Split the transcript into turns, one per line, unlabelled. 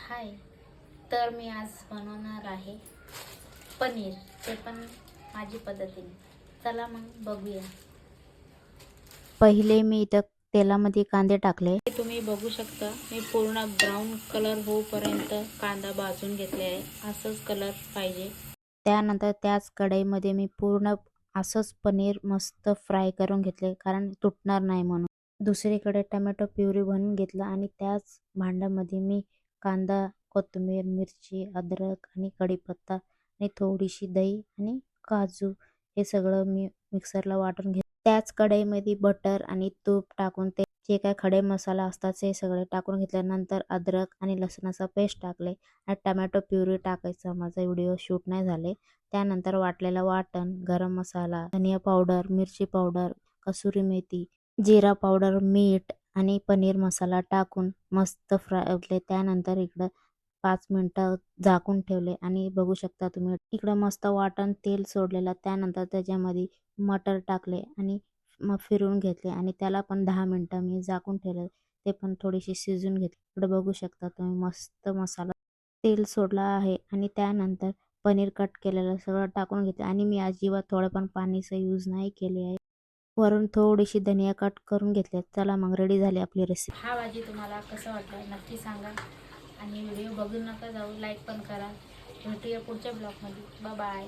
हाय, तर मी आज बनवणार आहे पनीर, ते पण माझी पद्धतीने. चला मग बघूया.
पहिले मी इथं तेलामध्ये कांदे टाकले.
तुम्ही बघू शकता मी पूर्ण ब्राऊन कलर होईपर्यंत कांदा भाजून घेतले आहे. असंच कलर पाहिजे.
त्यानंतर त्याच कढईमध्ये मी पूर्ण असंच पनीर मस्त फ्राय करून घेतले, कारण तुटणार नाही म्हणून. दुसरीकडे टमॅटो प्युरी बनवून घेतलं आणि त्याच भांड्यामध्ये मी कांदा, कोथिंबीर, मिरची, अद्रक आणि कढीपत्ता आणि थोडीशी दही आणि काजू हे सगळं मी मिक्सरला वाटून घेतलं. त्याच कढईमध्ये बटर आणि तूप टाकून ते जे काय खडे मसाला असतात ते सगळे टाकून घेतल्यानंतर अद्रक आणि लसणाचा पेस्ट टाकले आणि टमॅटो प्युरी टाकायचा. माझा व्हिडिओ शूट नाही झाले. त्यानंतर वाटलेला वाटण, गरम मसाला, धनिया पावडर, मिरची पावडर, कसुरी मेथी, जिरा पावडर, मीठ आणि पनीर मसाला टाकून मस्त फ्राय केले. त्यानंतर इकडं 5 मिनिटं झाकून ठेवले आणि बघू शकता तुम्ही इकडं मस्त वाटण तेल सोडलेलं. त्यानंतर त्याच्यामध्ये मटर टाकले आणि मग फिरवून घेतले आणि त्याला पण 10 मिनिटं मी झाकून ठेवले. ते पण थोडीशी शिजून घेतली. इकडे बघू शकता तुम्ही मस्त मसाला तेल सोडला आहे आणि त्यानंतर पनीर कट केलेलं सगळं टाकून घेतले आणि मी अजिबात थोडं पण पाणीचं यूज नाही केले आहे. वरून थोडीशी धनिया कट करून घेतले. चला मग रेडी झाली आपली रेसिपी.
हा भाजी तुम्हाला कसं वाटलं नक्की सांगा आणि व्हिडिओ बघू नका जाऊ, लाईक पण करा. भेटूया पुढच्या ब्लॉगमध्ये. Bye bye.